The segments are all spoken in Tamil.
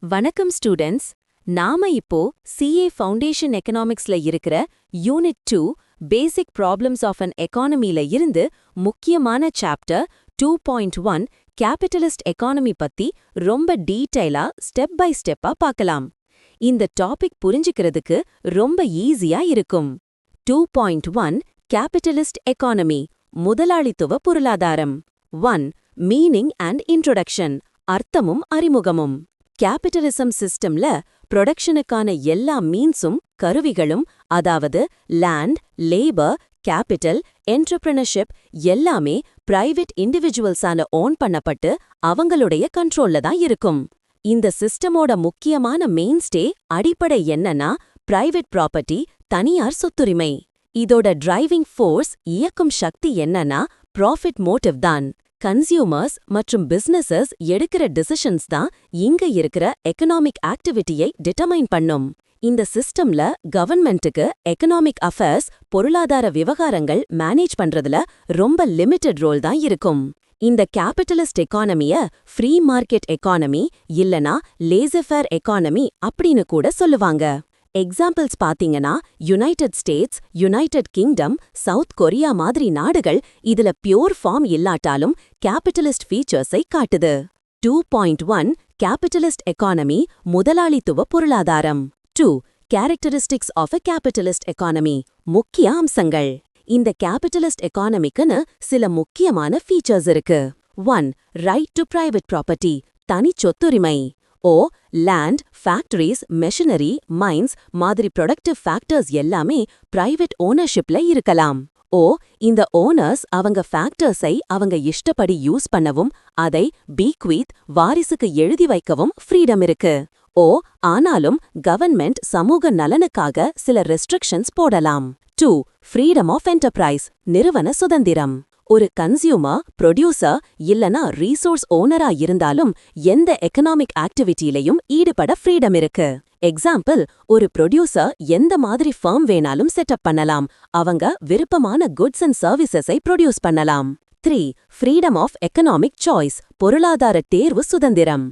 வணக்கம் ஸ்டூடெண்ட்ஸ். நாம இப்போ சிஏ ஃபவுண்டேஷன் எக்கனாமிக்ஸ்ல இருக்கிற unit 2 basic problems of an எக்கானமில இருந்து முக்கியமான சாப்டர் 2.1 கேபிட்டலிஸ்ட் எக்கானமி பத்தி ரொம்ப டீடைலா ஸ்டெப் பை ஸ்டெப்பா பார்க்கலாம். இந்த டாபிக் புரிஞ்சுக்கிறதுக்கு ரொம்ப ஈஸியா இருக்கும். 2.1 கேபிட்டலிஸ்ட் எக்கானமி முதலாளித்துவ பொருளாதாரம். 1 மீனிங் அண்ட் இன்ட்ரோடக்ஷன் அர்த்தமும் அறிமுகமும். கேபிட்டலிசம் சிஸ்டம்ல ப்ரொடக்ஷனுக்கான எல்லா மீன்ஸும் கருவிகளும், அதாவது லேண்ட், லேபர், கேபிட்டல், என்டர்பிரினர்ஷிப் எல்லாமே பிரைவேட் இண்டிவிஜுவல்ஸால ஓன் பண்ணப்பட்டு அவங்களுடைய கண்ட்ரோல்ல தான் இருக்கும். இந்த சிஸ்டமோட முக்கியமான மெயின்ஸ்டே அடிப்படை என்னன்னா பிரைவேட் ப்ராப்பர்ட்டி, தனியார் சொத்துரிமை. இதோட டிரைவிங் ஃபோர்ஸ், இயக்கும் சக்தி என்னன்னா ப்ராஃபிட் மோட்டிவ் தான். கன்சியூமர்ஸ் மற்றும் பிசினஸஸ் எடுக்கிற டிசிஷன்ஸ் தான் இங்க இருக்கிற எக்கனாமிக் ஆக்டிவிட்டியை டிட்டர்மைன் பண்ணும். இந்த சிஸ்டம்ல கவர்மெண்ட்டுக்கு எக்கனாமிக் அஃபேர்ஸ், பொருளாதார விவகாரங்கள் மேனேஜ் பண்றதுல ரொம்ப லிமிட்டட் ரோல் தான் இருக்கும். இந்த கேபிட்டலிஸ்ட் எக்கானமிய ஃப்ரீ மார்க்கெட் எக்கானமி இல்லனா லேசர்-ஃபேர் எக்கானமி அப்படின்னு கூட சொல்லுவாங்க. எக்ஸாம்பிள்ஸ் பாத்தீங்கன்னா United States, United Kingdom, South Korea மாதிரி நாடுகள் இதுல பியூர் ஃபார்ம் இல்லாட்டாலும் கேபிட்டலிஸ்ட் ஃபீச்சர்ஸை காட்டுது. 2.1 கேபிட்டலிஸ்ட் எக்கானமி முதலாளித்துவ பொருளாதாரம். 2 characteristics of a capitalist economy முக்கிய அம்சங்கள். இந்த கேபிட்டலிஸ்ட் எக்கானமிக்குன்னு சில முக்கியமான ஃபீச்சர்ஸ் இருக்கு. 1 ரைட் டு பிரைவேட் ப்ராப்பர்ட்டி தனி சொத்துரிமை. ஓ லேண்ட், ஃபேக்டரிஸ், மெஷினரி, மைன்ஸ் மாதிரி ப்ரொடக்டிவ் ஃபேக்டர்ஸ் எல்லாமே பிரைவேட் ஓனர்ஷிப்ல இருக்கலாம். ஓ இந்த ஓனர்ஸ் அவங்க ஃபேக்டர்ஸை அவங்க இஷ்டப்படி யூஸ் பண்ணவும், அதை பீக்வீத் வாரிசுக்கு எழுதி வைக்கவும் ஃப்ரீடம் இருக்கு. ஓ ஆனாலும் கவர்மெண்ட் சமூக நலனுக்காக சில ரெஸ்ட்ரிக்ஷன்ஸ் போடலாம். 2 ஃப்ரீடம் ஆஃப் என்டர்பிரைஸ் நிறுவன சுதந்திரம். ஒரு கன்சியூமர், ப்ரொடியூசர் இல்லனா ரீசோர்ஸ் ஓனரா இருந்தாலும் எந்த எக்கனாமிக் ஆக்டிவிட்டியிலையும் ஈடுபட ஃப்ரீடம் இருக்கு. எக்ஸாம்பிள், ஒரு ப்ரொடியூசர் எந்த மாதிரி ஃபர்ம் வேணாலும் செட்டப் பண்ணலாம். அவங்க விருப்பமான குட்ஸ் அண்ட் சர்வீசஸை ப்ரொடியூஸ் பண்ணலாம். 3 ஃப்ரீடம் ஆஃப் எக்கனாமிக் சாய்ஸ் பொருளாதார தேர்வு சுதந்திரம்.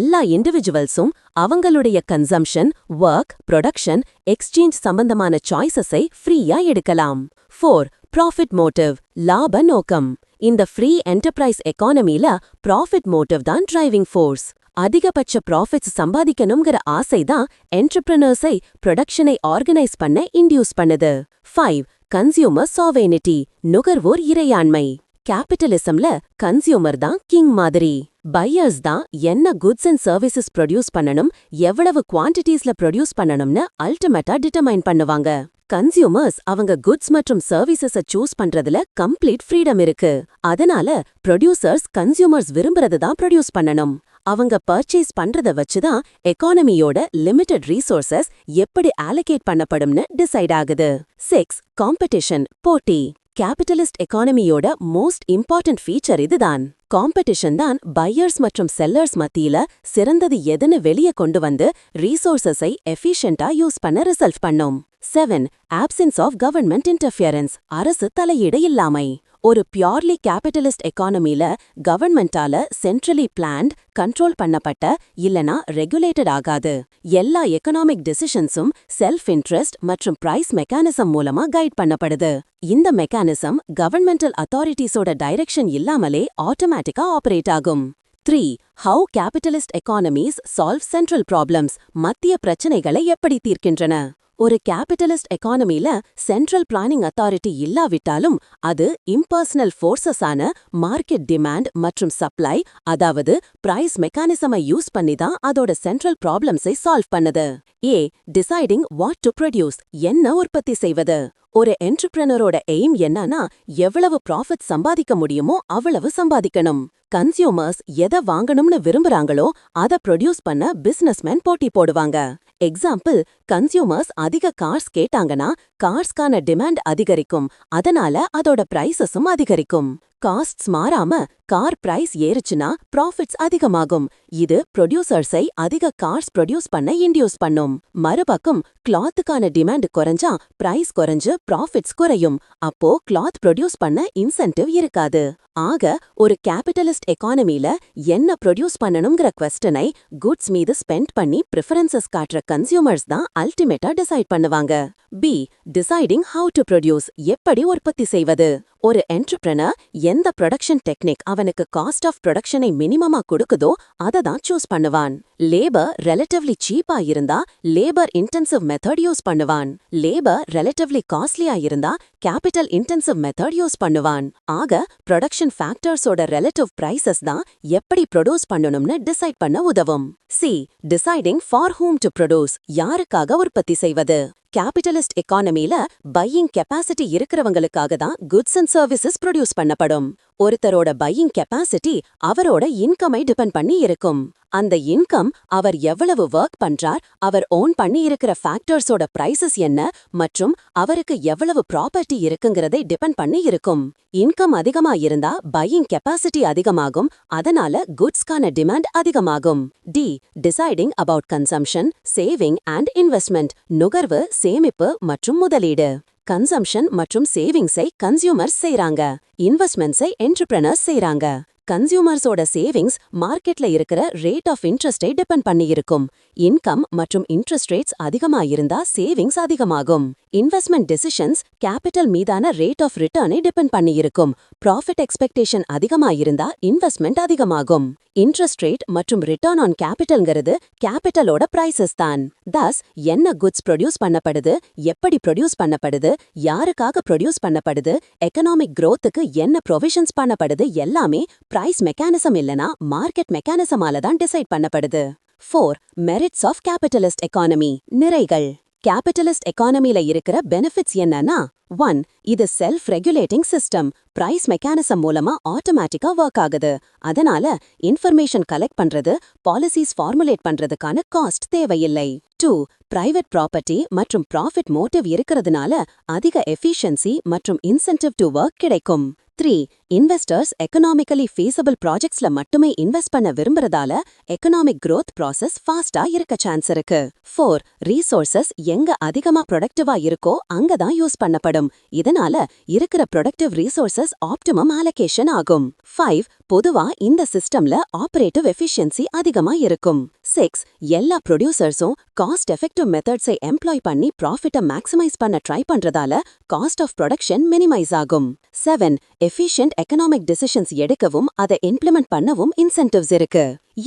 எல்லா இண்டிவிஜுவல்ஸும் அவங்களுடைய கன்சம்ஷன், ஒர்க், ப்ரொடக்ஷன், எக்ஸ்சேஞ்ச் சம்பந்தமான சாய்ஸஸை ஃப்ரீயா எடுக்கலாம். 4 ப்ராஃபிட் மோட்டிவ் லாப நோக்கம். இந்த ஃப்ரீ என்டர்பிரைஸ் எக்கானமில ப்ராஃபிட் மோட்டிவ் தான் டிரைவிங் ஃபோர்ஸ். அதிகபட்ச ப்ராஃபிட்ஸ் சம்பாதிக்கணுங்கிற ஆசை தான் என்டர்பிரினர்ஸை ப்ரொடக்ஷனை ஆர்கனைஸ் பண்ண இன்டியூஸ் பண்ணுது. 5 கன்சியூமர் சாவேனிட்டி நுகர்வோர் இறையாண்மை. கேபிட்டலிசம்ல கன்சியூமர் தான் கிங் மாதிரி. பையர்ஸ் தான் என்ன குட்ஸ் அண்ட் சர்வீசஸ் ப்ரொடியூஸ் பண்ணணும், எவ்வளவு குவான்டிட்டிஸ்ல ப்ரொடியூஸ் பண்ணணும்னு அல்டிமேட்டா டிட்டர்மைன் பண்ணுவாங்க. கன்சியூமர்ஸ் அவங்க குட்ஸ் மற்றும் சர்வீசஸ சூஸ் பண்றதுல கம்ப்ளீட் ஃப்ரீடம் இருக்கு. அதனால ப்ரொடியூசர்ஸ் கன்சியூமர்ஸ் விரும்புறது தான் ப்ரொடியூஸ் பண்ணணும். அவங்க பர்ச்சேஸ் பண்றத வச்சுதான் எக்கானமியோட லிமிட்டட் ரீசோர்சஸ் எப்படி அலோகேட் பண்ணப்படும்னு டிசைட் ஆகுது. 6 காம்படிஷன் போட்டி. கேபிட்டலிஸ்ட் எக்கானமியோட மோஸ்ட் இம்பார்ட்டன்ட் ஃபீச்சர் இதுதான். காம்படிஷன் தான் பையர்ஸ் மற்றும் செல்லர்ஸ் மத்தியில சிறந்தது எதுன்னு வெளியே கொண்டு வந்து ரீசோர்சஸை எஃபிஷியன்ட்டா யூஸ் பண்ண ரிசல்ட் பண்ணும். 7 ஆப்சன்ஸ் ஆஃப் கவர்மெண்ட் இன்டர்ஃபியரன்ஸ் அரசு தலையீடு இல்லாமை. ஒரு பியூர்லி கேபிட்டலிஸ்ட் எக்கானமில கவர்மெண்டால சென்ட்ரலி பிளான்ட், கண்ட்ரோல் பண்ணப்பட்ட இல்லனா ரெகுலேட்டட் ஆகாது. எல்லா எக்கனாமிக் டிசிஷன்ஸும் செல்ஃப் இன்ட்ரெஸ்ட் மற்றும் பிரைஸ் மெக்கானிசம் மூலமா கைட் பண்ணப்படுது. இந்த மெக்கானிசம் கவர்மெண்டல் அத்தாரிட்டிஸோட டைரக்ஷன் இல்லாமலே ஆட்டோமேட்டிக்கா ஆபரேட் ஆகும். 3 how capitalist economies solve central problems மத்திய பிரச்சனைகளை எப்படி தீர்க்கின்றன. ஒரு கேபிட்டலிஸ்ட் எக்கானமில சென்ட்ரல் பிளானிங் அத்தாரிட்டி இல்லாவிட்டாலும் அது இம்பர்சனல் ஃபோர்ஸஸான மார்க்கெட் டிமாண்ட் மற்றும் சப்ளை, அதாவது பிரைஸ் மெக்கானிசமை யூஸ் பண்ணி தான் அதோட சென்ட்ரல் ப்ராப்ளம்ஸை சால்வ் பண்ணுது. ஏ டிசைடிங் வாட் டு ப்ரொடியூஸ் என்ன உற்பத்தி செய்வது. ஒரு என்டர்பிரினரோட எய்ம் என்னன்னா எவ்வளவு ப்ராஃபிட் சம்பாதிக்க முடியுமோ அவ்வளவு சம்பாதிக்கணும். கன்சியூமர்ஸ் எதை வாங்கணும்னு விரும்புறாங்களோ அதை ப்ரொடியூஸ் பண்ண பிசினஸ்மேன் போட்டி போடுவாங்க. எக்ஸாம்பிள், கன்சியூமர்ஸ் அதிக கார்ஸ் கேட்டாங்கன்னா கார்ஸ்க்கான டிமாண்ட் அதிகரிக்கும். அதனால அதோட பிரைசஸும் அதிகரிக்கும். காஸ்ட்ஸ் மாறாம கார் பிரைஸ் ஏறுச்சுனா ப்ராஃபிட்ஸ் அதிகமாகும். இது ப்ரொடியூசர்ஸை அதிக கார்ஸ் ப்ரொடியூஸ் பண்ண இன்டியூஸ் பண்ணும். மறுபக்கம் கிளாத்துக்கான டிமாண்ட் குறைஞ்சா பிரைஸ் குறைஞ்சு ப்ராஃபிட்ஸ் குறையும். அப்போ கிளாத் ப்ரொடியூஸ் பண்ண இன்சென்டிவ் இருக்காது. ஆக ஒரு கேபிட்டலிஸ்ட் எக்கானமில என்ன ப்ரொடியூஸ் பண்ணணுங்கிற குவெஸ்டனை குட்ஸ் மீது ஸ்பெண்ட் பண்ணி ப்ரிஃபரன்சஸ் காட்டுற கன்சியூமர்ஸ் தான் அல்டிமேட்டா டிசைட் பண்ணுவாங்க. B. Deciding how to produce, எப்படி உற்பத்தி செய்வது. ஒரு என்டர்பிரனர் எந்த ப்ரொடக்ஷன் டெக்னிக் அவனுக்கு காஸ்ட் ஆஃப் ப்ரொடக்ஷனை மினிமமா கொடுக்குதோ அதை தான் சூஸ் பண்ணுவான். லேபர் ரெலட்டிவ்லி சீப்பா இருந்தா லேபர் இன்டென்சிவ் மெத்தட் யூஸ் பண்ணுவான். லேபர் ரெலட்டிவ்லி காஸ்ட்லியா இருந்தா கேபிட்டல் இன்டென்சிவ் மெத்தட் யூஸ் பண்ணுவான். ஆக ப்ரொடக்ஷன் ஃபேக்டர்ஸோட ரெலட்டிவ் பிரைசஸ் தான் எப்படி ப்ரொடியூஸ் பண்ணணும்னு டிசைட் பண்ண உதவும். C. Deciding for whom to produce, யாருக்காக உற்பத்தி செய்வது. கேபிட்டலிஸ்ட் எக்கானமில பையிங் கெப்பாசிட்டி இருக்கிறவங்களுக்காக தான் குட்ஸ் அண்ட் சர்வீசஸ் ப்ரொடியூஸ் பண்ணப்படும். ஒருத்தரோட பையிங் கெப்பாசிட்டி அவரோட இன்கமை டிபெண்ட் பண்ணி இருக்கும். அந்த இன்கம் அவர் எவ்வளவு ஒர்க் பண்றார், அவர் ஓன் பண்ணி இருக்கிற ஃபேக்டர்ஸோட பிரைசஸ் என்ன மற்றும் அவருக்கு எவ்வளவு ப்ராப்பர்ட்டி இருக்குங்கிறதை டிபெண்ட் பண்ணி இருக்கும். இன்கம் அதிகமா இருந்தா பையிங் கெப்பாசிட்டி அதிகமாகும். அதனால குட்ஸ்கான டிமாண்ட் அதிகமாகும். D. Deciding about consumption, saving and investment, நுகர்வு, சேமிப்பு மற்றும் முதலீடு. கன்சம்ஷன் மற்றும் சேவிங்ஸை கன்சியூமர்ஸ் செய்றாங்க. இன்வெஸ்ட்மெண்ட்ஸை என்டர்பிரனர்ஸ் செய்றாங்க. கன்சியூமர்ஸோட சேவிங்ஸ் மார்க்கெட்ல இருக்கிற ரேட் ஆஃப் இன்ட்ரெஸ்டை டிபெண்ட் பண்ணி இருக்கும். இன்கம் மற்றும் இன்ட்ரெஸ்ட் ரேட்ஸ் அதிகமா இருந்தா சேவிங்ஸ் அதிகமாகும். இன்வெஸ்ட்மெண்ட் டெசிஷன்ஸ் கேபிட்டல் மீதான ரேட் ஆஃப் ரிட்டர்னை டிபெண்ட் பண்ணி இருக்கும். ப்ராஃபிட் எக்ஸ்பெக்டேஷன் அதிகமா இருந்தா இன்வெஸ்ட்மெண்ட் அதிகமாகும். இன்ட்ரெஸ்ட் ரேட் மற்றும் ரிட்டர்ன் ஆன் கேபிட்டல்ங்கிறது கேபிட்டலோட பிரைசஸ் தான். தஸ் என்ன குட்ஸ் ப்ரொடியூஸ் பண்ணப்படுது, எப்படி ப்ரொடியூஸ் பண்ணப்படுது, யாருக்காக ப்ரொடியூஸ் பண்ணப்படுது, எக்கனாமிக் growthக்கு என்ன ப்ரொவிஷன்ஸ் பண்ணப்படுது எல்லாமே பிரைஸ் மெக்கானிசம் இல்லனா மார்க்கெட் மெக்கானிசமால தான் டிசைட் பண்ணப்படுது. 4. மெரிட்ஸ் ஆஃப் கேபிட்டலிஸ்ட் எக்கானமி, நிறைகள். கேபிட்டலிஸ்ட் எக்கானமில இருக்கிற பெனிஃபிட்ஸ் என்னன்னா 1. இது self regulating system. Price mechanism மூலமா ஆட்டோமேட்டிக்கா ஒர்க் ஆகுது. அதனால இன்ஃபர்மேஷன் கலெக்ட் பண்றது, பாலிசிஸ் ஃபார்முலேட் பண்றதுக்கான காஸ்ட் தேவையில்லை. 2. பிரைவேட் ப்ராப்பர்ட்டி மற்றும் ப்ராஃபிட் மோட்டிவ் இருக்கிறதுனால அதிக எஃபிஷியன்சி மற்றும் இன்சென்டிவ் டு ஒர்க் கிடைக்கும். 3. இன்வெஸ்டர்ஸ் எக்கனாமிக்கலி ஃபீஸபிள் ப்ராஜெக்ட்ஸ்ல மட்டுமே இன்வெஸ்ட் பண்ண விரும்புறதால எக்கனாமிக் growth ப்ராசஸ் ஃபாஸ்டா இருக்க சான்ஸ் இருக்கு. 4. ரீசோர்சஸ் எங்க அதிகமா ப்ரொடக்டிவா இருக்கோ அங்கதான் யூஸ் பண்ணப்படும். இதனால இருக்கிற ப்ரொடக்டிவ் ரீசோர்சஸ் ஆப்டிமம் அலோகேஷன் ஆகும். 5. பொதுவா இந்த சிஸ்டம்ல ஆபரேட்டிவ் எஃபிஷியன்சி அதிகமா இருக்கும். 6. எல்லா ப்ரொடியூசர்ஸும் காஸ்ட் எஃபெக்டிவ் மெத்தட்ஸை எம்ப்ளாய் பண்ணி ப்ராஃபிட்டை மேக்ஸிமைஸ் பண்ண ட்ரை பண்றதால காஸ்ட் ஆஃப் ப்ரொடக்ஷன் மினிமைஸ் ஆகும். 7. எஃபிஷியன்ட் எக்கனாமிக் டிசிஷன்ஸ் எடுக்கவும் அதை இம்ப்ளிமெண்ட் பண்ணவும் இன்சென்டிவ்ஸ் இருக்கு.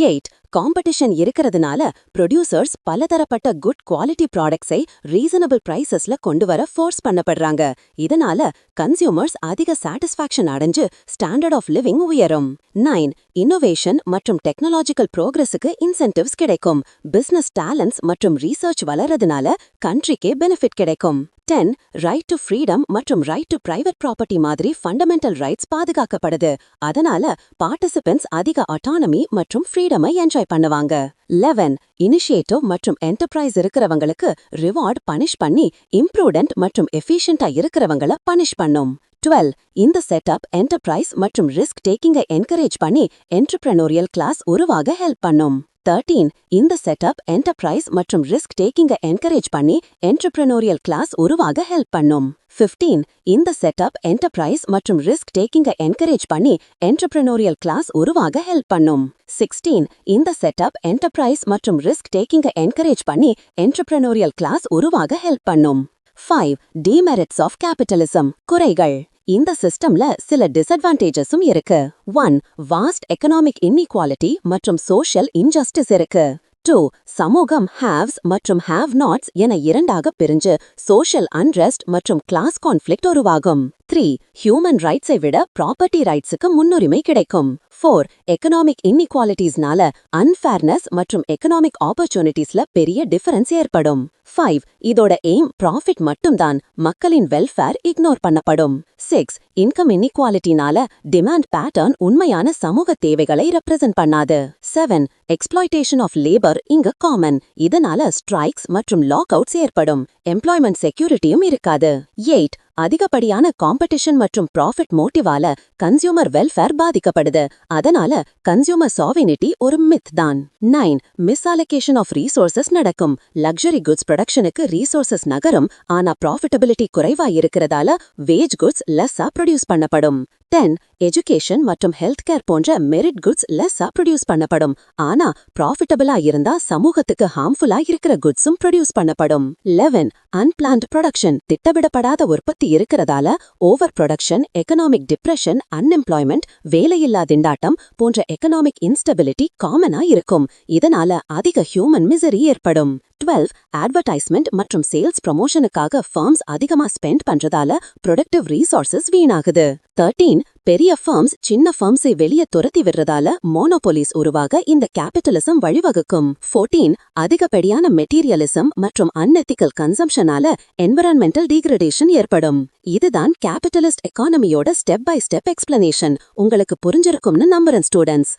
8. காம்படிஷன் இருக்கிறதுனால ப்ரொடியூசர்ஸ் பலதரப்பட்ட குட் குவாலிட்டி ப்ராடக்ட்ஸை ரீசனபிள் பிரைசஸ்ல கொண்டு வர ஃபோர்ஸ் பண்ணப்படுறாங்க. இதனால கன்சியூமர்ஸ் அதிக சாட்டிஸ்ஃபேக்ஷன் அடைஞ்சு ஸ்டாண்டர்ட் ஆஃப் லிவிங் உயரும். 9. இன்னோவேஷன் மற்றும் டெக்னாலஜிக்கல் ப்ரோக்ரஸுக்கு இன்சென்டிவ்ஸ் கிடைக்கும். பிசினஸ் டேலண்ட்ஸ் மற்றும் ரீசர்ச் வளர்றதுனால கண்ட்ரிக்கே பெனிஃபிட் கிடைக்கும். 10. ரைட் டு ஃப்ரீடம் மற்றும் ரைட் டு பிரைவேட் ப்ராப்பர்ட்டி மாதிரி ஃபண்டமெண்டல் ரைட்ஸ் பாதுகாக்கப்படுது. அதனால பார்ட்டிசிபென்ட்ஸ் அதிக ஆட்டானமி மற்றும் ஃப்ரீடமை என்ஜாய் பண்ணுவாங்க. 11. இனிஷியேட்டிவ் மற்றும் என்டர்பிரைஸ் இருக்கிறவங்களுக்கு ரிவார்ட் பனிஷ் பண்ணி இம்ப்ரூடென்ட் மற்றும் எஃபிஷியன்டா இருக்கிறவங்கள பனிஷ் பண்ணும். 12. இந்த செட்டப் என்டர்பிரைஸ் மற்றும் ரிஸ்க் டேக்கிங்கை என்கரேஜ் பண்ணி என்டர்பிரனோரியல் கிளாஸ் உருவாக ஹெல்ப் பண்ணும். 13. இந்த செட்டப் என்டர்பிரைஸ் மற்றும் ரிஸ்க் டேக்கிங்கை என்கரேஜ் பண்ணி என்டர்பிரனோரியல் கிளாஸ் உருவாக ஹெல்ப் பண்ணும். 15. இந்த செட்டப் என்டர்பிரைஸ் மற்றும் ரிஸ்க் டேக்கிங்கை என்கரேஜ் பண்ணி என்டர்பிரனோரியல் கிளாஸ் உருவாக ஹெல்ப் பண்ணும். 16. இந்த செட்டப் என்டர்பிரைஸ் மற்றும் ரிஸ்க் டேக்கிங்கை என்கரேஜ் பண்ணி என்டர்பிரனோரியல் கிளாஸ் உருவாக ஹெல்ப் பண்ணும். 5. Demerits ஆஃப் கேபிட்டலிசம், குறைகள். இந்த சிஸ்டம்ல சில டிஸ்அட்வான்டேஜஸும் இருக்கு. 1. வாஸ்ட் எக்கனாமிக் இன்இக்வாலிட்டி மற்றும் சோஷியல் இன்ஜஸ்டிஸ் இருக்கு. 2. சமூகம் ஹேவ்ஸ் மற்றும் ஹேவ் நாட்ஸ் என இரண்டாக பிரிஞ்சு சோஷியல் அன்ரெஸ்ட் மற்றும் கிளாஸ் கான்ஃப்ளிக்ட் உருவாகும். 3. ஹியூமன் ரைட்ஸை விட ப்ராப்பர்ட்டி ரைட்ஸுக்கு முன்னுரிமை கிடைக்கும். 4. எக்கனாமிக் இன்இக்வாலிட்டிஸ்னால அன்ஃபேர்னஸ் மற்றும் எக்கனாமிக் ஆப்பர்ச்சுனிட்டிஸ்ல பெரிய டிஃபரன்ஸ் ஏற்படும். 5. இதோட எய்ம் ப்ராஃபிட் மட்டும்தான், மக்களின் வெல்ஃபேர் இக்னோர் பண்ணப்படும். 6. இன்கம் இன்இக்வாலிட்டினால டிமாண்ட் பேட்டர்ன் உண்மையான சமூக தேவைகளை ரெப்ரசன்ட் பண்ணாது. 7. எக்ஸ்ப்ளாய்டேஷன் ஆஃப் லேபர் இங்க காமன். இதனால ஸ்ட்ரைக்ஸ் மற்றும் லாக் அவுட்ஸ் ஏற்படும். எம்ப்ளாய்மெண்ட் செக்யூரிட்டியும் இருக்காது. 8. அதிகப்படியான காம்படிஷன் மற்றும் ப்ராஃபிட் மோட்டிவால கன்சியூமர் வெல்ஃபேர் பாதிக்கப்படுது. அதனால கன்சியூமர் சாவினிட்டி ஒரு மித் தான். 9. மிஸ்அலோகேஷன் ஆஃப் ரீசோர்சஸ் நடக்கும். லக்ஸரி குட்ஸ் ப்ரொடக்ஷனுக்கு ரீசோர்சஸ் நகரும், ஆனா ப்ராஃபிட்டபிலிட்டி குறைவா இருக்கிறதால வேஜ் குட்ஸ் லெஸ்ஸா ப்ரொடியூஸ் பண்ணப்படும். 10. எஜுகேஷன் மற்றும் ஹெல்த் கேர் போன்ற மெரிட் குட்ஸ் லெஸ்ஸா ப்ரொடியூஸ் பண்ணப்படும். ஆனா ப்ராஃபிட்டபிளா இருந்தா சமூகத்துக்கு ஹார்ம்ஃபுல்லா இருக்கிற குட்ஸும் ப்ரொடியூஸ் பண்ணப்படும். 11. Unplanned production. திட்டமிடப்படாத உற்பத்தி இருக்கிறதால over production, economic depression, unemployment, வேலையில்லா திண்டாட்டம் போன்ற எகனாமிக் இன்ஸ்டபிலிட்டி காமனா இருக்கும். இதனால அதிக ஹியூமன் மிசரி ஏற்படும். 12. அட்வர்டைஸ்மெண்ட் மற்றும் சேல்ஸ் ப்ரமோஷனுக்காக ஃபர்ம்ஸ் அதிகமா ஸ்பெண்ட் பண்றதால ப்ரொடக்டிவ் ரீசோர்சஸ் வீணாகுது. 13. பெரிய ஃபர்ம்ஸ் சின்ன ஃபர்ம்ஸை வெளியே துரத்தி விடுறதால மோனோபோலிஸ் உருவாக இந்த கேபிட்டலிசம் வழிவகுக்கும். 14. அதிகப்படியான மெட்டீரியலிசம் மற்றும் அன்எத்திக்கல் கன்சம்ஷனால என்விரான்மெண்டல் டீக்ரடேஷன் ஏற்படும். இதுதான் கேபிட்டலிஸ்ட் எக்கானமியோட ஸ்டெப் பை ஸ்டெப் எக்ஸ்பிளனேஷன். உங்களுக்கு புரிஞ்சிருக்கும்னு நம்புறேன் ஸ்டூடெண்ட்ஸ்.